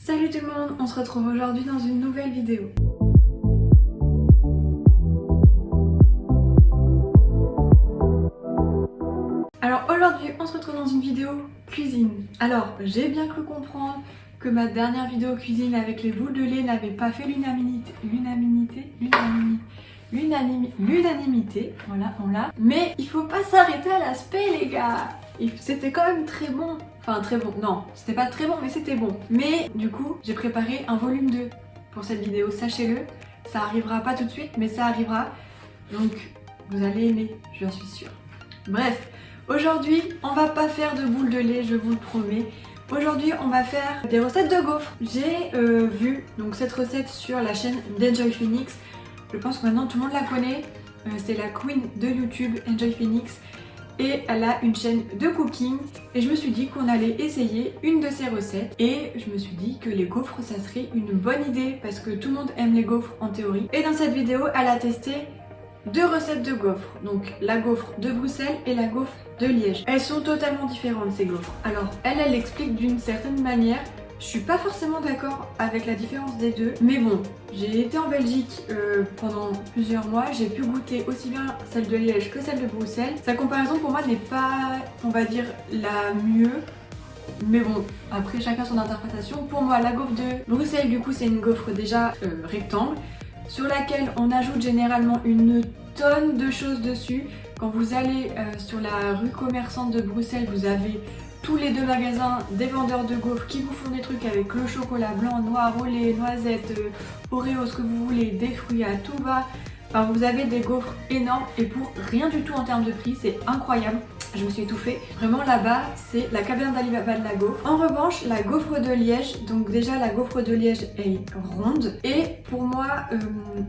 Salut tout le monde, on se retrouve aujourd'hui dans une nouvelle vidéo. Alors aujourd'hui, on se retrouve dans une vidéo cuisine. Alors, j'ai bien cru comprendre que ma dernière vidéo cuisine avec les boules de lait n'avait pas fait l'unanimité, voilà, on l'a. Mais il faut pas s'arrêter à l'aspect les gars. C'était quand même très bon. Enfin très bon, non, c'était pas très bon mais c'était bon. Mais du coup, j'ai préparé un volume 2 pour cette vidéo, sachez-le. Ça arrivera pas tout de suite, mais ça arrivera. Donc vous allez aimer, j'en suis sûre. Bref, aujourd'hui, on va pas faire de boules de lait, je vous le promets. Aujourd'hui, on va faire des recettes de gaufres. J'ai vu donc cette recette sur la chaîne d'Enjoy Phoenix. Je pense que maintenant tout le monde la connaît. C'est la queen de YouTube, Enjoy Phoenix. Et elle a une chaîne de cooking. Et je me suis dit qu'on allait essayer une de ses recettes. Et je me suis dit que les gaufres, ça serait une bonne idée parce que tout le monde aime les gaufres en théorie. Et dans cette vidéo, elle a testé deux recettes de gaufres. Donc la gaufre de Bruxelles et la gaufre de Liège. Elles sont totalement différentes ces gaufres. Alors elle l'explique d'une certaine manière. Je suis pas forcément d'accord avec la différence des deux, mais bon, j'ai été en Belgique pendant plusieurs mois, j'ai pu goûter aussi bien celle de Liège que celle de Bruxelles. Sa comparaison pour moi n'est pas, on va dire, la mieux, mais bon, après chacun son interprétation. Pour moi, la gaufre de Bruxelles, du coup, c'est une gaufre déjà rectangle, sur laquelle on ajoute généralement une tonne de choses dessus. Quand vous allez sur la rue commerçante de Bruxelles, vous avez tous les deux magasins des vendeurs de gaufres qui vous font des trucs avec le chocolat blanc, noir, au lait, noisettes, Oreo, ce que vous voulez, des fruits à tout va. Enfin, vous avez des gaufres énormes et pour rien du tout en termes de prix, c'est incroyable. Je me suis étouffée. Vraiment là-bas, c'est la caverne d'Alibaba de la gaufre. En revanche, la gaufre de Liège, donc déjà la gaufre de Liège est ronde. Et pour moi,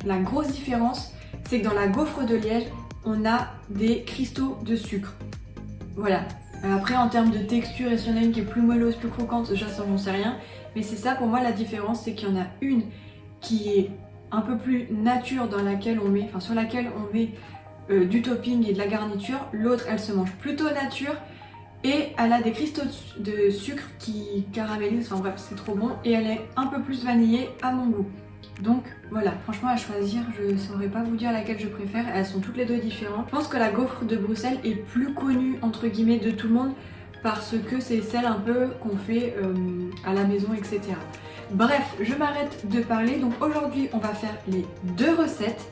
la grosse différence, c'est que dans la gaufre de Liège, on a des cristaux de sucre. Voilà. Après en termes de texture, est-ce qu'il y en a une qui est plus moelleuse, plus croquante, ça j'en sais rien. Mais c'est ça pour moi la différence, c'est qu'il y en a une qui est un peu plus nature dans laquelle on met, enfin sur laquelle on met du topping et de la garniture. L'autre elle se mange plutôt nature et elle a des cristaux de sucre qui caramélisent, enfin bref c'est trop bon. Et elle est un peu plus vanillée à mon goût. Donc voilà, franchement à choisir, je ne saurais pas vous dire laquelle je préfère, elles sont toutes les deux différentes. Je pense que la gaufre de Bruxelles est plus connue entre guillemets de tout le monde parce que c'est celle un peu qu'on fait à la maison, etc. Bref, je m'arrête de parler, donc aujourd'hui on va faire les deux recettes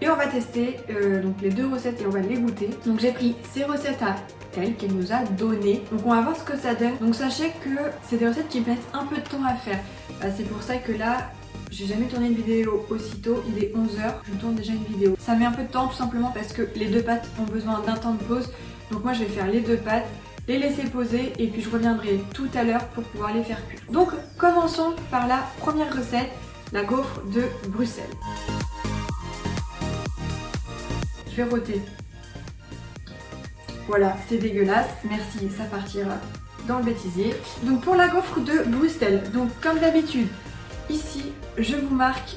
et on va tester donc les deux recettes et on va les goûter. Donc j'ai pris ces recettes à elle qu'elle nous a données, donc on va voir ce que ça donne. Donc sachez que c'est des recettes qui mettent un peu de temps à faire, c'est pour ça que là j'ai jamais tourné une vidéo aussitôt, il est 11h, je tourne déjà une vidéo. Ça met un peu de temps tout simplement parce que les deux pâtes ont besoin d'un temps de pause. Donc moi je vais faire les deux pâtes, les laisser poser et puis je reviendrai tout à l'heure pour pouvoir les faire cuire. Donc commençons par la première recette, la gaufre de Bruxelles. Je vais rôter. Voilà, c'est dégueulasse, merci, ça partira dans le bêtisier. Donc pour la gaufre de Bruxelles, donc comme d'habitude, ici, je vous marque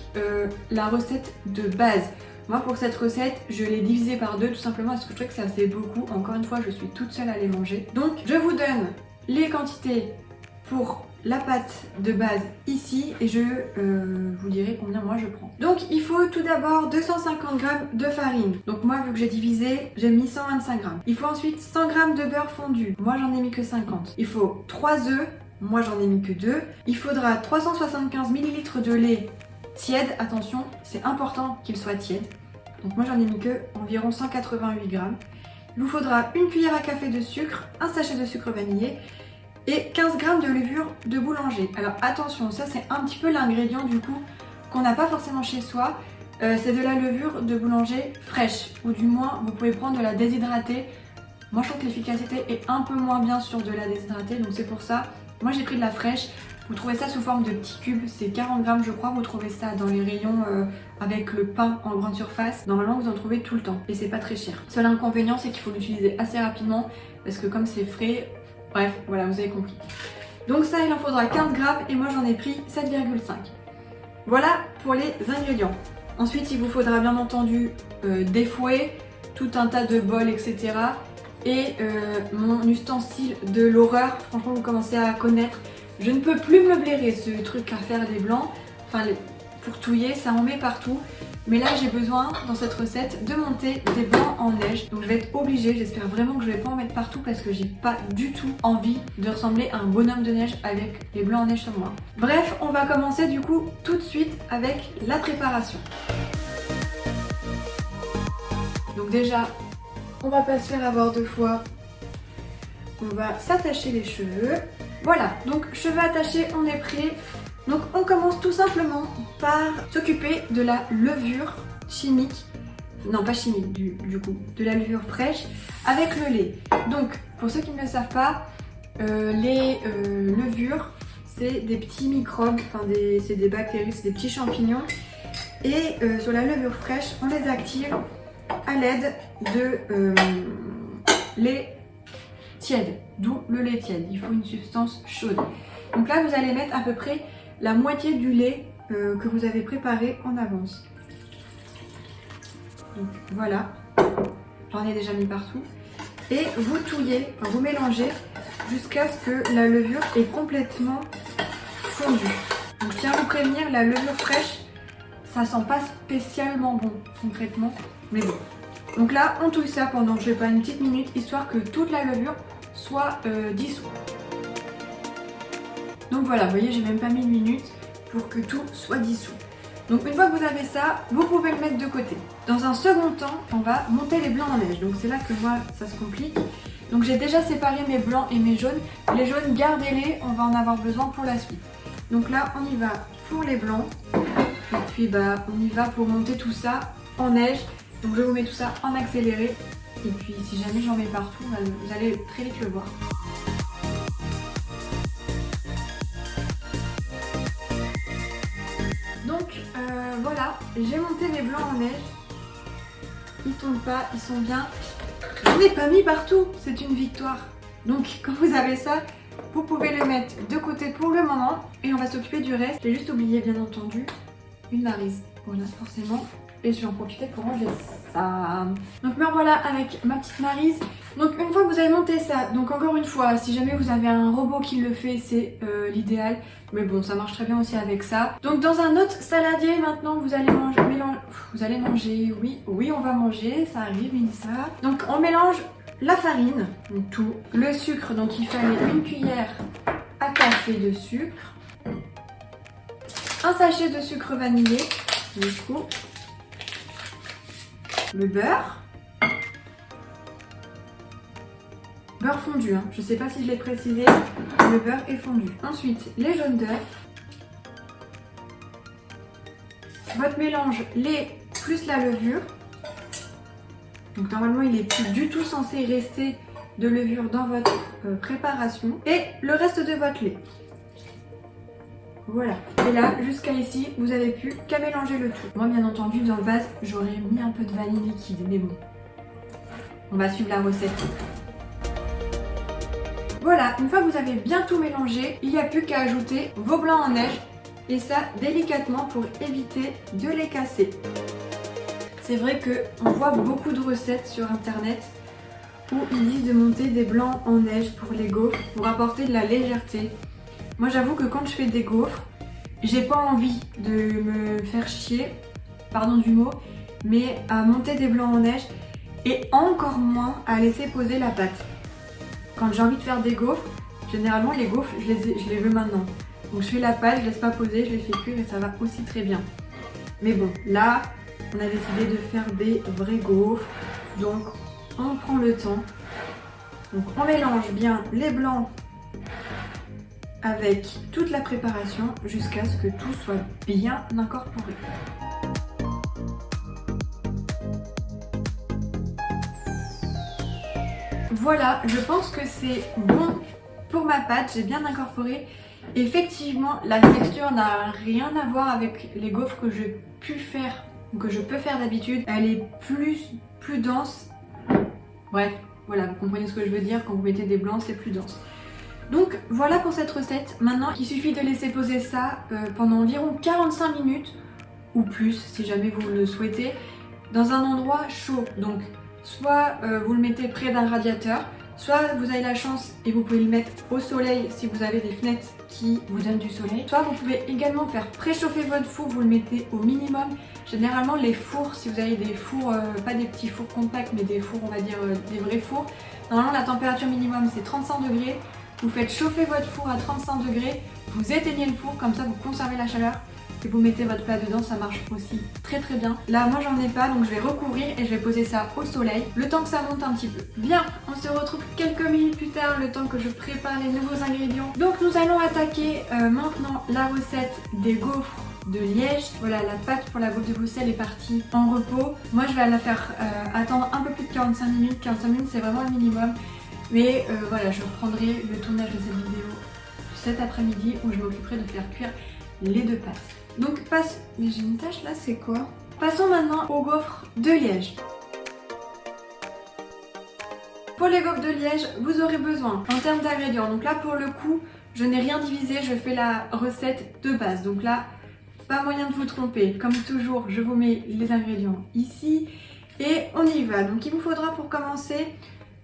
la recette de base. Moi, pour cette recette, je l'ai divisée par deux tout simplement parce que je trouvais que ça faisait beaucoup. Encore une fois, je suis toute seule à les manger. Donc, je vous donne les quantités pour la pâte de base ici et je vous dirai combien moi je prends. Donc, il faut tout d'abord 250 g de farine. Donc, moi, vu que j'ai divisé, j'ai mis 125 g. Il faut ensuite 100 g de beurre fondu. Moi, j'en ai mis que 50. Il faut 3 œufs. Moi j'en ai mis que 2. Il faudra 375 ml de lait tiède. Attention, c'est important qu'il soit tiède. Donc moi j'en ai mis que environ 188 g. Il vous faudra une cuillère à café de sucre, un sachet de sucre vanillé et 15 g de levure de boulanger. Alors attention, ça c'est un petit peu l'ingrédient du coup qu'on n'a pas forcément chez soi. C'est de la levure de boulanger fraîche ou du moins vous pouvez prendre de la déshydratée. Moi je trouve que l'efficacité est un peu moins bien sur de la déshydratée donc c'est pour ça. Moi j'ai pris de la fraîche, vous trouvez ça sous forme de petits cubes, c'est 40 g je crois, vous trouvez ça dans les rayons avec le pain en grande surface. Normalement vous en trouvez tout le temps et c'est pas très cher. Seul inconvénient c'est qu'il faut l'utiliser assez rapidement parce que comme c'est frais, bref voilà vous avez compris. Donc ça il en faudra 15 g et moi j'en ai pris 7,5. Voilà pour les ingrédients. Ensuite il vous faudra bien entendu des fouets, tout un tas de bols etc. Et mon ustensile de l'horreur, franchement vous commencez à connaître, Je ne peux plus me blairer ce truc à faire des blancs, enfin pour touiller, ça en met partout. Mais là j'ai besoin dans cette recette de monter des blancs en neige. Donc je vais être obligée, j'espère vraiment que je vais pas en mettre partout parce que j'ai pas du tout envie de ressembler à un bonhomme de neige avec les blancs en neige sur moi. Bref, on va commencer du coup tout de suite avec la préparation. Donc déjà, on va pas se faire avoir deux fois. On va s'attacher les cheveux. Voilà, donc cheveux attachés, on est prêt. Donc on commence tout simplement par s'occuper de la levure chimique, non pas chimique du coup, de la levure fraîche avec le lait. Donc pour ceux qui ne le savent pas, les levures c'est des petits microbes, enfin c'est des bactéries, c'est des petits champignons. Et sur la levure fraîche, on les active à l'aide de lait tiède, d'où le lait tiède. Il faut une substance chaude. Donc là vous allez mettre à peu près la moitié du lait que vous avez préparé en avance. Donc voilà, j'en ai déjà mis partout. Et vous touillez, enfin, vous mélangez jusqu'à ce que la levure est complètement fondue. Donc je tiens à vous prévenir, la levure fraîche, ça sent pas spécialement bon concrètement, mais bon. Donc là, on touille ça pendant, je sais pas, une petite minute, histoire que toute la levure soit dissoute. Donc voilà, vous voyez, j'ai même pas mis une minute pour que tout soit dissous. Donc une fois que vous avez ça, vous pouvez le mettre de côté. Dans un second temps, on va monter les blancs en neige. Donc c'est là que moi, ça se complique. Donc j'ai déjà séparé mes blancs et mes jaunes. Les jaunes, gardez-les, on va en avoir besoin pour la suite. Donc là, on y va pour les blancs. Et puis bah, on y va pour monter tout ça en neige. Donc je vous mets tout ça en accéléré. Et puis si jamais j'en mets partout, vous allez très vite le voir. Donc voilà, j'ai monté mes blancs en neige. Ils tombent pas, ils sont bien. Je n'ai pas mis partout, c'est une victoire. Donc quand vous avez ça, vous pouvez le mettre de côté pour le moment. Et on va s'occuper du reste. J'ai juste oublié bien entendu une maryse. Voilà, forcément. Et je vais en profiter pour ranger ça. Donc me revoilà avec ma petite maryse. Donc une fois que vous avez monté ça, donc encore une fois, si jamais vous avez un robot qui le fait, c'est l'idéal. Mais bon, ça marche très bien aussi avec ça. Donc dans un autre saladier, maintenant, vous allez manger, oui, on va manger, ça arrive, ça. Donc on mélange la farine, donc tout, le sucre, donc il fallait une cuillère à café de sucre, un sachet de sucre vanillé, du coup, le beurre fondu, hein. Je sais pas si je l'ai précisé, le beurre est fondu. Ensuite, les jaunes d'œufs, votre mélange lait plus la levure. Donc normalement, il est plus du tout censé rester de levure dans votre préparation. Et le reste de votre lait. Voilà. Et là, jusqu'à ici, vous n'avez plus qu'à mélanger le tout. Moi, bien entendu, dans le vase, j'aurais mis un peu de vanille liquide, mais bon. On va suivre la recette. Voilà, une fois que vous avez bien tout mélangé, il n'y a plus qu'à ajouter vos blancs en neige. Et ça, délicatement, pour éviter de les casser. C'est vrai qu'on voit beaucoup de recettes sur internet où ils disent de monter des blancs en neige pour les gaufres, pour apporter de la légèreté. Moi j'avoue que quand je fais des gaufres, j'ai pas envie de me faire chier, pardon du mot, mais à monter des blancs en neige et encore moins à laisser poser la pâte. Quand j'ai envie de faire des gaufres, généralement les gaufres je les veux maintenant. Donc je fais la pâte, je laisse pas poser, je les fais cuire et ça va aussi très bien. Mais bon, là on a décidé de faire des vraies gaufres, donc on prend le temps. Donc on mélange bien les blancs avec toute la préparation jusqu'à ce que tout soit bien incorporé. Voilà, je pense que c'est bon pour ma pâte, j'ai bien incorporé. Effectivement, la texture n'a rien à voir avec les gaufres que je peux faire d'habitude. Elle est plus dense. Bref, voilà, vous comprenez ce que je veux dire, quand vous mettez des blancs, c'est plus dense. Donc voilà pour cette recette. Maintenant, il suffit de laisser poser ça pendant environ 45 minutes ou plus, si jamais vous le souhaitez, dans un endroit chaud. Donc soit vous le mettez près d'un radiateur, Soit vous avez la chance et vous pouvez le mettre au soleil si vous avez des fenêtres qui vous donnent du soleil. Soit vous pouvez également faire préchauffer votre four, vous le mettez au minimum. Généralement les fours, si vous avez des fours, pas des petits fours compacts mais des fours on va dire des vrais fours, normalement la température minimum c'est 35 degrés. Vous faites chauffer votre four à 35 degrés, vous éteignez le four, comme ça vous conservez la chaleur. Et vous mettez votre plat dedans, ça marche aussi très très bien. Là moi j'en ai pas donc je vais recouvrir et je vais poser ça au soleil le temps que ça monte un petit peu. Bien, on se retrouve quelques minutes plus tard, le temps que je prépare les nouveaux ingrédients. Donc nous allons attaquer maintenant la recette des gaufres de Liège. Voilà, la pâte pour la gaufre de Bruxelles est partie en repos. Moi je vais la faire attendre un peu plus de 45 minutes. 45 minutes c'est vraiment le minimum. Mais voilà, je reprendrai le tournage de cette vidéo cet après-midi où je m'occuperai de faire cuire les deux pâtes. Donc mais j'ai une tâche là, c'est quoi? Passons maintenant aux gaufres de Liège. Pour les gaufres de Liège, vous aurez besoin en termes d'ingrédients. Donc là pour le coup, je n'ai rien divisé, je fais la recette de base. Donc là, pas moyen de vous tromper. Comme toujours, je vous mets les ingrédients ici et on y va. Donc il vous faudra pour commencer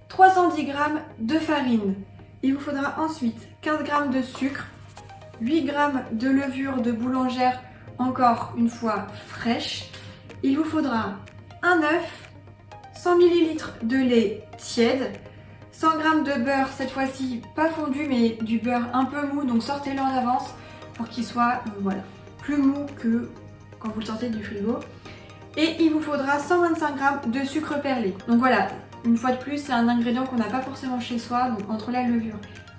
310 g de farine. Il vous faudra ensuite 15 g de sucre, 8 g de levure de boulangère, encore une fois fraîche. Il vous faudra un œuf, 100 ml de lait tiède, 100 g de beurre, cette fois-ci pas fondu mais du beurre un peu mou, donc sortez-le en avance pour qu'il soit voilà, plus mou que quand vous le sortez du frigo. Et il vous faudra 125 g de sucre perlé. Donc voilà, une fois de plus c'est un ingrédient qu'on n'a pas forcément chez soi, donc entre la levure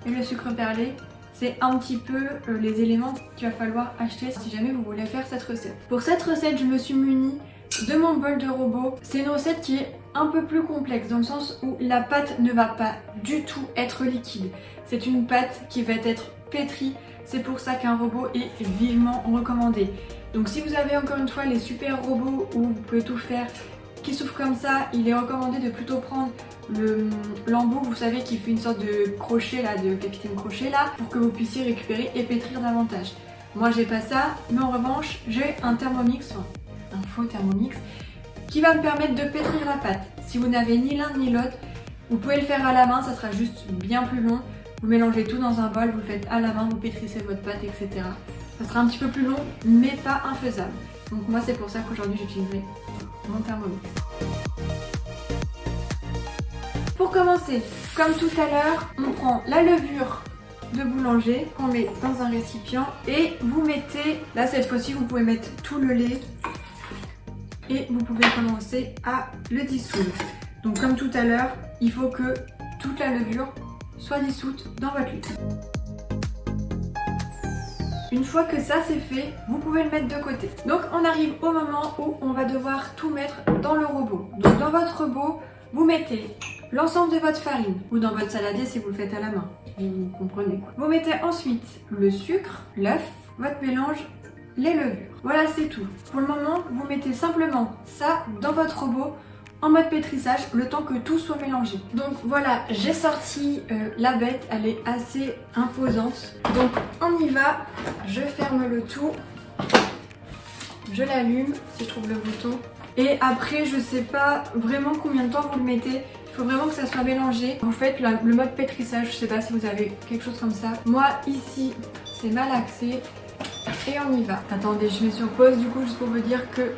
et le sucre perlé, c'est un petit peu les éléments qu'il va falloir acheter si jamais vous voulez faire cette recette. Pour cette recette, je me suis munie de mon bol de robot. C'est une recette qui est un peu plus complexe dans le sens où la pâte ne va pas du tout être liquide. C'est une pâte qui va être pétrie. C'est pour ça qu'un robot est vivement recommandé. Donc si vous avez encore une fois les super robots où vous pouvez tout faire qui souffle comme ça, il est recommandé de plutôt prendre l'embout, vous savez, qui fait une sorte de crochet là, de capitaine crochet là, pour que vous puissiez récupérer et pétrir davantage. Moi j'ai pas ça, mais en revanche j'ai un Thermomix, un faux Thermomix, qui va me permettre de pétrir la pâte. Si vous n'avez ni l'un ni l'autre, vous pouvez le faire à la main, ça sera juste bien plus long. Vous mélangez tout dans un bol, vous le faites à la main, vous pétrissez votre pâte, etc. Ça sera un petit peu plus long, mais pas infaisable. Donc moi c'est pour ça qu'aujourd'hui j'utiliserai mon Thermomix. Pour commencer, comme tout à l'heure, on prend la levure de boulanger qu'on met dans un récipient et vous mettez, là cette fois-ci vous pouvez mettre tout le lait et vous pouvez commencer à le dissoudre. Donc comme tout à l'heure, il faut que toute la levure soit dissoute dans votre lait. Une fois que ça c'est fait, vous pouvez le mettre de côté. Donc on arrive au moment où on va devoir tout mettre dans le robot. Donc dans votre robot, vous mettez l'ensemble de votre farine, ou dans votre saladier si vous le faites à la main, vous comprenez quoi. Vous mettez ensuite le sucre, l'œuf, votre mélange, les levures. Voilà, c'est tout. Pour le moment, vous mettez simplement ça dans votre robot en mode pétrissage, le temps que tout soit mélangé. Donc voilà, j'ai sorti la bête, elle est assez imposante. Donc on y va, je ferme le tout, je l'allume si je trouve le bouton. Et après, je sais pas vraiment combien de temps vous le mettez. Il faut vraiment que ça soit mélangé. Vous faites le mode pétrissage, je sais pas si vous avez quelque chose comme ça. Moi, ici, c'est malaxé. Et on y va. Attendez, je mets sur pause du coup, juste pour vous dire que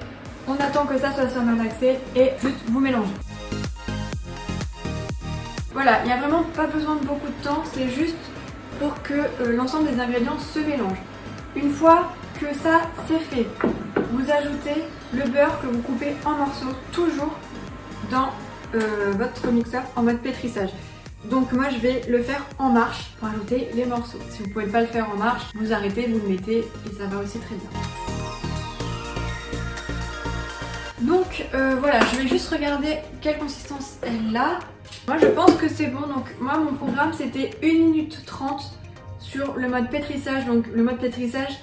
on attend que ça soit malaxé et juste vous mélangez. Voilà, il n'y a vraiment pas besoin de beaucoup de temps, c'est juste pour que l'ensemble des ingrédients se mélangent. Une fois que ça c'est fait, vous ajoutez le beurre que vous coupez en morceaux, toujours dans votre mixeur en mode pétrissage. Donc moi je vais le faire en marche pour ajouter les morceaux. Si vous ne pouvez pas le faire en marche, vous arrêtez, vous le mettez et ça va aussi très bien. Donc voilà, je vais juste regarder quelle consistance elle a. Moi je pense que c'est bon, donc moi mon programme c'était 1 minute 30 sur le mode pétrissage. Donc le mode pétrissage,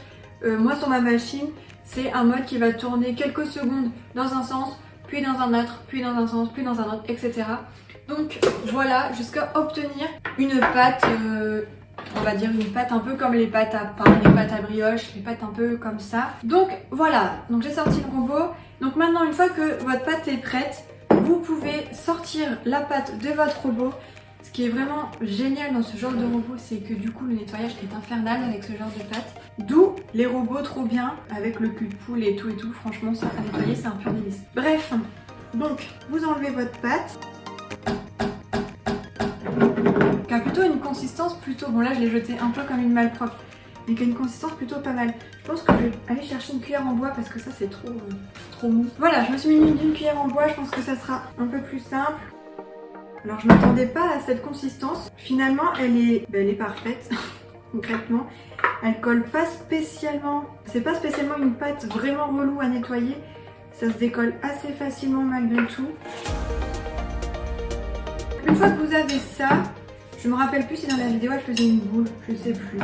moi sur ma machine, c'est un mode qui va tourner quelques secondes dans un sens, puis dans un autre, puis dans un sens, puis dans un autre, etc. Donc voilà, jusqu'à obtenir une pâte, on va dire une pâte un peu comme les pâtes à pain, les pâtes à brioche, les pâtes un peu comme ça. Donc voilà, donc j'ai sorti le robot. Donc maintenant, une fois que votre pâte est prête, vous pouvez sortir la pâte de votre robot. Ce qui est vraiment génial dans ce genre de robot, c'est que du coup le nettoyage est infernal avec ce genre de pâte. D'où les robots trop bien avec le cul de poule et tout. Franchement, ça à nettoyer, c'est un pur délice. Bref, donc vous enlevez votre pâte. Qui a plutôt une consistance plutôt... Bon là je l'ai jeté un peu comme une malpropre. Mais qui a une consistance plutôt pas mal. Je pense que je vais aller chercher une cuillère en bois parce que ça c'est trop mou. Voilà, je me suis mis une cuillère en bois, je pense que ça sera un peu plus simple. Alors je m'attendais pas à cette consistance. Finalement elle est parfaite, concrètement. Elle colle pas spécialement. C'est pas spécialement une pâte vraiment relou à nettoyer. Ça se décolle assez facilement malgré tout. Une fois que vous avez ça, je me rappelle plus si dans la vidéo elle faisait une boule, je sais plus.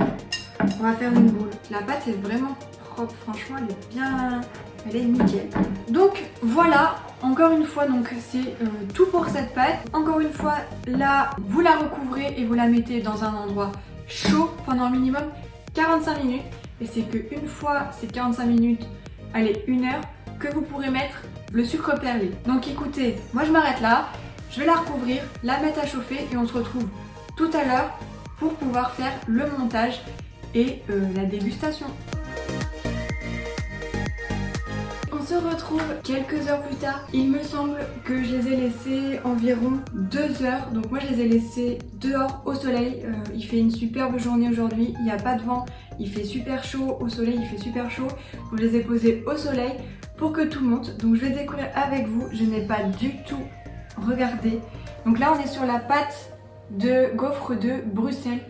On va faire une boule. La pâte est vraiment propre, franchement elle est bien... Elle est nickel. Donc voilà, encore une fois, donc c'est tout pour cette pâte. Encore une fois, là, vous la recouvrez et vous la mettez dans un endroit chaud pendant minimum 45 minutes. Et c'est qu'une fois ces 45 minutes, allez, 1 heure, que vous pourrez mettre le sucre perlé. Donc écoutez, moi je m'arrête là, je vais la recouvrir, la mettre à chauffer et on se retrouve tout à l'heure pour pouvoir faire le montage et la dégustation. On se retrouve quelques heures plus tard. Il me semble que je les ai laissés environ 2 heures. Donc moi je les ai laissés dehors au soleil. Il fait une superbe journée aujourd'hui. Il n'y a pas de vent. Il fait super chaud. Au soleil il fait super chaud. Donc je les ai posés au soleil pour que tout monte. Donc je vais découvrir avec vous. Je n'ai pas du tout regardé. Donc là on est sur la pâte de gaufre de Bruxelles.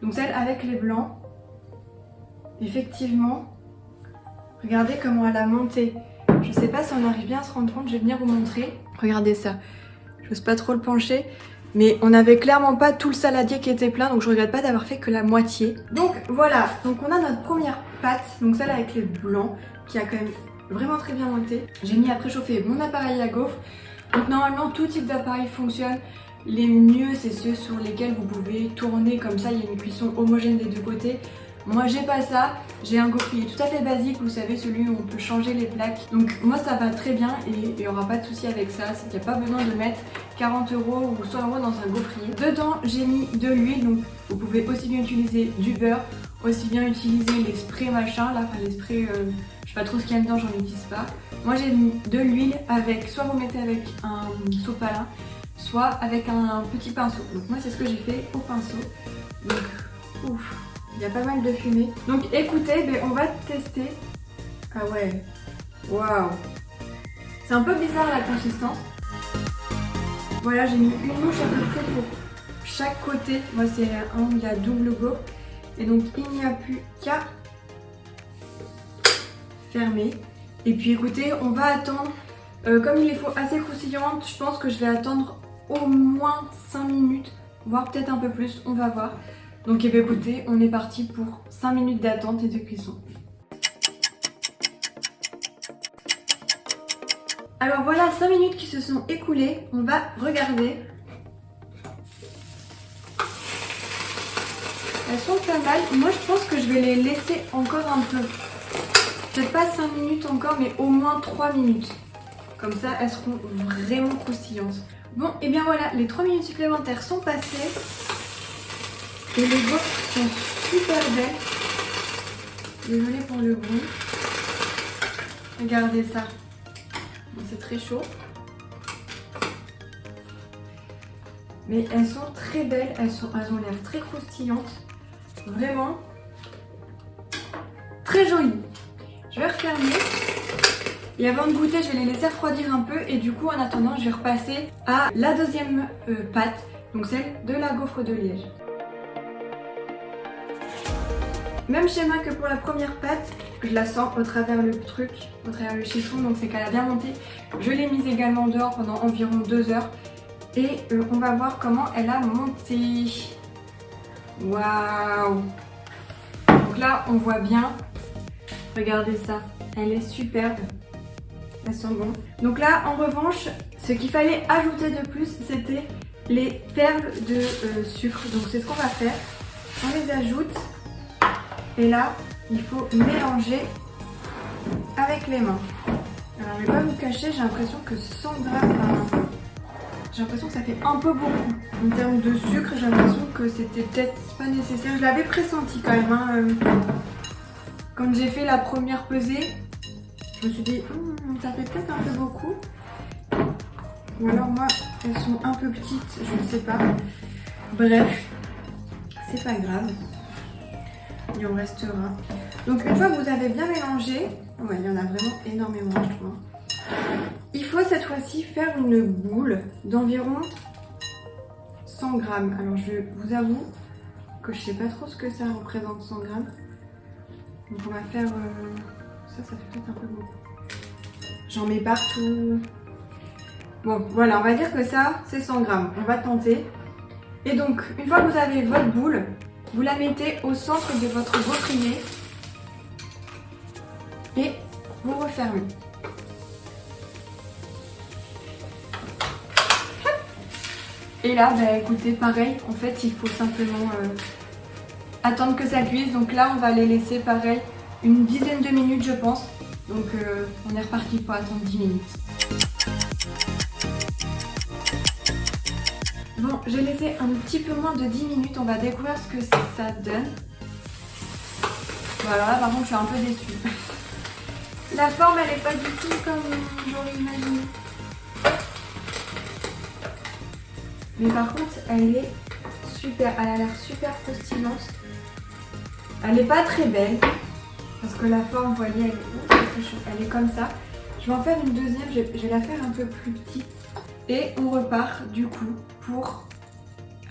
Donc celle avec les blancs. Effectivement, regardez comment elle a monté. Je sais pas si on arrive bien à se rendre compte, je vais venir vous montrer. Regardez ça, j'ose pas trop le pencher, mais on avait clairement pas tout le saladier qui était plein, donc je regrette pas d'avoir fait que la moitié. Donc voilà, donc on a notre première pâte, donc celle avec les blancs, qui a quand même vraiment très bien monté. J'ai mis à préchauffer mon appareil à gaufre, donc normalement tout type d'appareil fonctionne. Les mieux c'est ceux sur lesquels vous pouvez tourner comme ça, il y a une cuisson homogène des deux côtés. Moi j'ai pas ça, j'ai un gaufrier tout à fait basique, vous savez, celui où on peut changer les plaques. Donc moi ça va très bien et il n'y aura pas de souci avec ça, c'est qu'il n'y a pas besoin de mettre 40 € ou 100 € dans un gaufrier. Dedans j'ai mis de l'huile, donc vous pouvez aussi bien utiliser du beurre, aussi bien utiliser les sprays machin, là, enfin les sprays, je sais pas trop ce qu'il y a dedans, j'en utilise pas. Moi j'ai mis de l'huile avec, soit vous mettez avec un sopalin, soit avec un petit pinceau. Donc moi c'est ce que j'ai fait au pinceau. Donc ouf. Il y a pas mal de fumée. Donc écoutez, on va tester. Ah ouais. Waouh. C'est un peu bizarre la consistance. Voilà, j'ai mis une mouche à peu près pour chaque côté. Moi c'est un où il y a double gaufre. Et donc il n'y a plus qu'à fermer. Et puis écoutez, on va attendre. Comme il les faut assez croustillantes, je pense que je vais attendre au moins 5 minutes. Voire peut-être un peu plus, on va voir. Donc écoutez, on est parti pour 5 minutes d'attente et de cuisson. Alors voilà, 5 minutes qui se sont écoulées, on va regarder. Elles sont pas mal, moi je pense que je vais les laisser encore un peu. Peut-être pas 5 minutes encore, mais au moins 3 minutes. Comme ça, elles seront vraiment croustillantes. Bon, et bien voilà, les 3 minutes supplémentaires sont passées. Et les gaufres sont super belles. Désolée pour le bruit. Regardez ça. Bon, c'est très chaud. Mais elles sont très belles. Elles ont l'air très croustillantes. Vraiment très jolies. Je vais refermer. Et avant de goûter, je vais les laisser refroidir un peu. Et du coup, en attendant, je vais repasser à la deuxième pâte. Donc celle de la gaufre de Liège. Même schéma que pour la première pâte, je la sens au travers le truc, au travers le chiffon, donc c'est qu'elle a bien monté. Je l'ai mise également dehors pendant environ 2 heures et on va voir comment elle a monté. Waouh! Donc là, on voit bien, regardez ça, elle est superbe, elles sont bonnes. Donc là, en revanche, ce qu'il fallait ajouter de plus, c'était les perles de sucre. Donc c'est ce qu'on va faire, on les ajoute. Et là, il faut mélanger avec les mains. Alors, je vais pas vous cacher, j'ai l'impression que 100 grammes, je j'ai l'impression que ça fait un peu beaucoup. En termes de sucre, j'ai l'impression que c'était peut-être pas nécessaire. Je l'avais pressenti quand même. Hein. Quand j'ai fait la première pesée, je me suis dit, ça fait peut-être un peu beaucoup. Ou alors moi, elles sont un peu petites, je ne sais pas. Bref, c'est pas grave. Il en restera. Donc une fois que vous avez bien mélangé, ouais, il y en a vraiment énormément, je trouve. Il faut cette fois-ci faire une boule d'environ 100 grammes. Alors je vous avoue que je sais pas trop ce que ça représente 100 grammes. Donc on va faire... ça fait peut-être un peu beaucoup. J'en mets partout. Bon, voilà, on va dire que ça, c'est 100 grammes. On va tenter. Et donc, une fois que vous avez votre boule, vous la mettez au centre de votre gaufrier et vous refermez. Et là, bah, écoutez, pareil, en fait, il faut simplement attendre que ça cuise. Donc là, on va les laisser, pareil, une dizaine de minutes, je pense. Donc, on est reparti pour attendre 10 minutes. Bon, j'ai laissé un petit peu moins de 10 minutes, on va découvrir ce que ça donne. Voilà, là par contre je suis un peu déçue. La forme elle est pas du tout comme j'aurais imaginé. Mais par contre elle est super, elle a l'air super croustillante. Elle est pas très belle, parce que la forme, vous voyez, elle est comme ça. Je vais en faire une deuxième, je vais la faire un peu plus petite. Et on repart du coup pour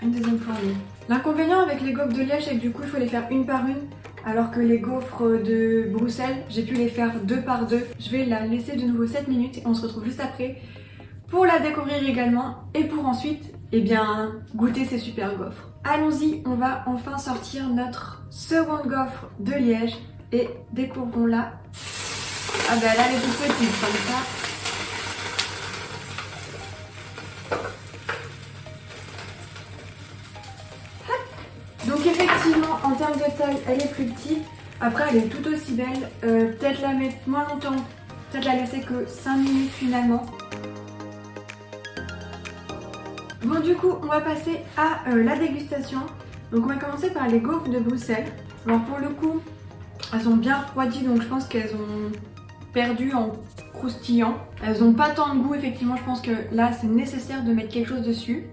une deuxième fournée. L'inconvénient avec les gaufres de Liège, c'est que du coup il faut les faire une par une, alors que les gaufres de Bruxelles, j'ai pu les faire deux par deux. Je vais la laisser de nouveau 7 minutes et on se retrouve juste après pour la découvrir également et pour ensuite, eh bien, goûter ces super gaufres. Allons-y, on va enfin sortir notre seconde gaufre de Liège et découvrons-la. Ah bah là elle est toute petite comme ça. Donc effectivement, en termes de taille, elle est plus petite. Après, elle est tout aussi belle. Peut-être la mettre moins longtemps. Peut-être la laisser que 5 minutes finalement. Bon, du coup, on va passer à la dégustation. Donc on va commencer par les gaufres de Bruxelles. Alors pour le coup, elles sont bien refroidies, donc je pense qu'elles ont perdu en croustillant. Elles n'ont pas tant de goût, effectivement. Je pense que là, c'est nécessaire de mettre quelque chose dessus.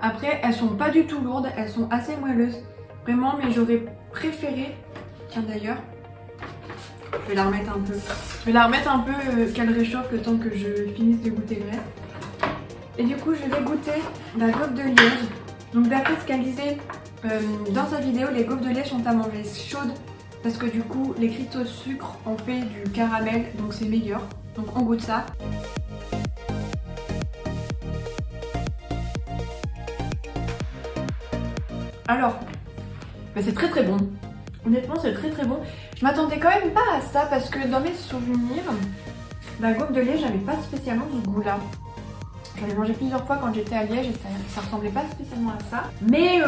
Après, elles sont pas du tout lourdes, elles sont assez moelleuses. Vraiment, mais j'aurais préféré... Tiens d'ailleurs, je vais la remettre un peu. Je vais la remettre un peu qu'elle réchauffe le temps que je finisse de goûter le reste. Et du coup, je vais goûter la gaufre de Liège. Donc d'après ce qu'elle disait dans sa vidéo, les gaufres de Liège sont à manger chaudes. Parce que du coup, les cristaux de sucre ont fait du caramel, donc c'est meilleur. Donc on goûte ça. Alors, bah c'est très très bon. Honnêtement, c'est très très bon. Je m'attendais quand même pas à ça parce que dans mes souvenirs, la gaufre de Liège n'avait pas spécialement ce goût-là. J'en ai mangé plusieurs fois quand j'étais à Liège et ça ressemblait pas spécialement à ça. Mais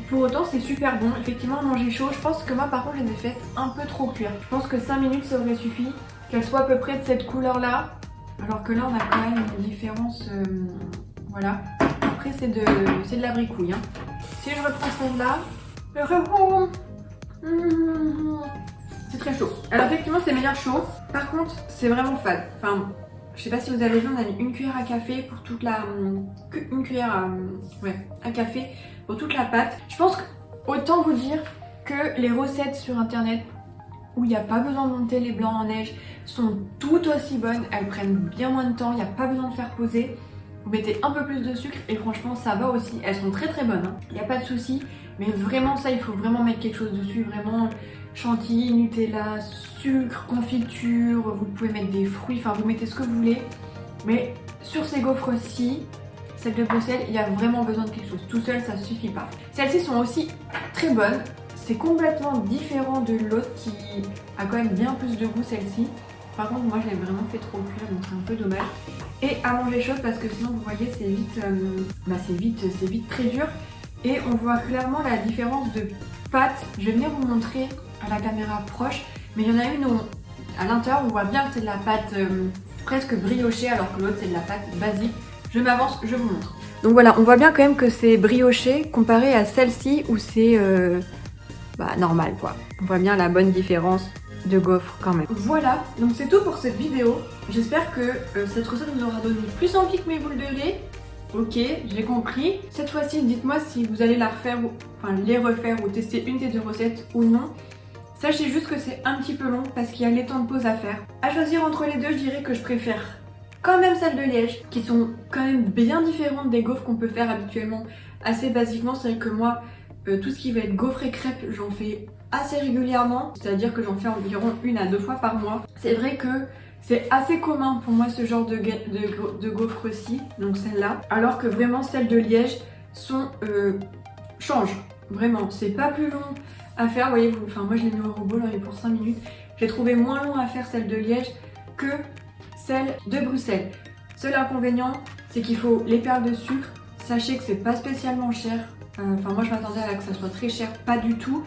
pour autant, c'est super bon. Effectivement, à manger chaud, je pense que moi par contre, je les ai fait un peu trop cuire. Je pense que 5 minutes, ça aurait suffi. Qu'elles soient à peu près de cette couleur-là. Alors que là, on a quand même une différence. Voilà. Après, c'est de la bricouille. Hein. Si je reprends celle-là, c'est très chaud. Alors effectivement c'est meilleur chaud. Par contre c'est vraiment fade. Enfin je sais pas si vous avez vu, on a mis une cuillère à café pour toute la... Une cuillère à café pour toute la pâte. Je pense que autant vous dire que les recettes sur internet où il n'y a pas besoin de monter les blancs en neige sont tout aussi bonnes. Elles prennent bien moins de temps, il n'y a pas besoin de faire poser. Vous mettez un peu plus de sucre et franchement ça va aussi. Elles sont très très bonnes, il n'y a pas de souci. Mais vraiment ça, il faut vraiment mettre quelque chose dessus. Vraiment chantilly, Nutella, sucre, confiture. Vous pouvez mettre des fruits, enfin vous mettez ce que vous voulez. Mais sur ces gaufres-ci, celles de Bruxelles, il y a vraiment besoin de quelque chose. Tout seul ça suffit pas. Celles-ci sont aussi très bonnes. C'est complètement différent de l'autre qui a quand même bien plus de goût, celle-ci. Par contre moi je l'ai vraiment fait trop cuire, donc c'est un peu dommage. Et à manger chaud parce que sinon vous voyez c'est vite très dur. Et on voit clairement la différence de pâte. Je vais venir vous montrer à la caméra proche. Mais il y en a une où à l'intérieur on voit bien que c'est de la pâte presque brioché alors que l'autre c'est de la pâte basique. Je m'avance, je vous montre. Donc voilà, on voit bien quand même que c'est brioché comparé à celle-ci où c'est normal quoi. On voit bien la bonne différence de gaufre quand même. Voilà, donc c'est tout pour cette vidéo. J'espère que cette recette vous aura donné plus envie que mes boules de lait. Ok, j'ai compris. Cette fois-ci, dites-moi si vous allez la refaire, les refaire ou tester une des deux recettes ou non. Sachez juste que c'est un petit peu long parce qu'il y a les temps de pause à faire. À choisir entre les deux, je dirais que je préfère quand même celles de Liège, qui sont quand même bien différentes des gaufres qu'on peut faire habituellement assez basiquement. C'est vrai que moi, tout ce qui va être gaufre et crêpes, j'en fais assez régulièrement, c'est-à-dire que j'en fais environ 1 à 2 fois par mois. C'est vrai que c'est assez commun pour moi ce genre de gaufres-ci, donc celle-là, alors que vraiment celles de Liège changent, vraiment, c'est pas plus long à faire, voyez-vous, moi je l'ai mis au robot, j'en ai pour 5 minutes, j'ai trouvé moins long à faire celle de Liège que celle de Bruxelles. Seul inconvénient, c'est qu'il faut les perles de sucre, sachez que c'est pas spécialement cher, moi je m'attendais à que ça soit très cher, pas du tout,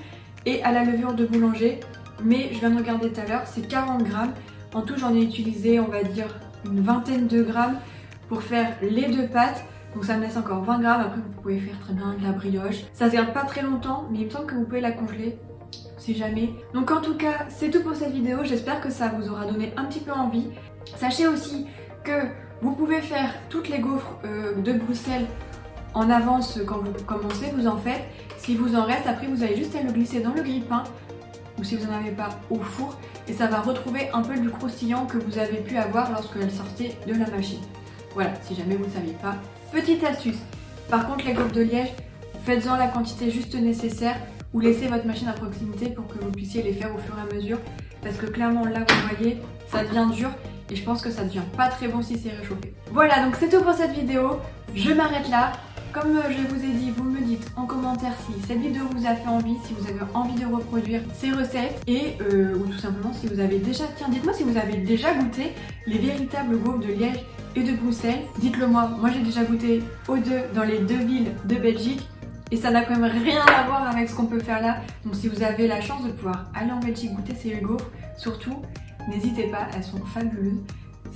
et à la levure de boulanger, mais je viens de regarder tout à l'heure, c'est 40 grammes. En tout, j'en ai utilisé, on va dire, une vingtaine de grammes pour faire les 2 pâtes. Donc ça me laisse encore 20 grammes. Après, vous pouvez faire très bien de la brioche. Ça se garde pas très longtemps, mais il me semble que vous pouvez la congeler, si jamais. Donc en tout cas, c'est tout pour cette vidéo. J'espère que ça vous aura donné un petit peu envie. Sachez aussi que vous pouvez faire toutes les gaufres de Bruxelles en avance quand vous commencez, vous en faites. Si vous en reste, après vous avez juste à le glisser dans le grille-pain ou si vous n'en avez pas au four et ça va retrouver un peu du croustillant que vous avez pu avoir lorsqu'elle sortait de la machine. Voilà, si jamais vous ne saviez pas. Petite astuce, par contre les gaufres de Liège, faites-en la quantité juste nécessaire ou laissez votre machine à proximité pour que vous puissiez les faire au fur et à mesure parce que clairement là vous voyez, ça devient dur et je pense que ça devient pas très bon si c'est réchauffé. Voilà, donc c'est tout pour cette vidéo, je m'arrête là. Comme je vous ai dit, vous me dites en commentaire si cette vidéo vous a fait envie, si vous avez envie de reproduire ces recettes et ou tout simplement si vous avez déjà, dites-moi si vous avez déjà goûté les véritables gaufres de Liège et de Bruxelles. Dites-le moi, j'ai déjà goûté aux deux dans les 2 villes de Belgique et ça n'a quand même rien à voir avec ce qu'on peut faire là. Donc si vous avez la chance de pouvoir aller en Belgique goûter ces gaufres, surtout n'hésitez pas, elles sont fabuleuses.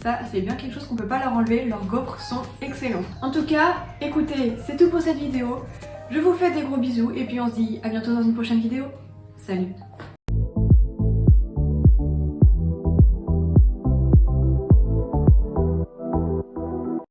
Ça, c'est bien quelque chose qu'on peut pas leur enlever, leurs gaufres sont excellentes. En tout cas, écoutez, c'est tout pour cette vidéo. Je vous fais des gros bisous et puis on se dit à bientôt dans une prochaine vidéo. Salut!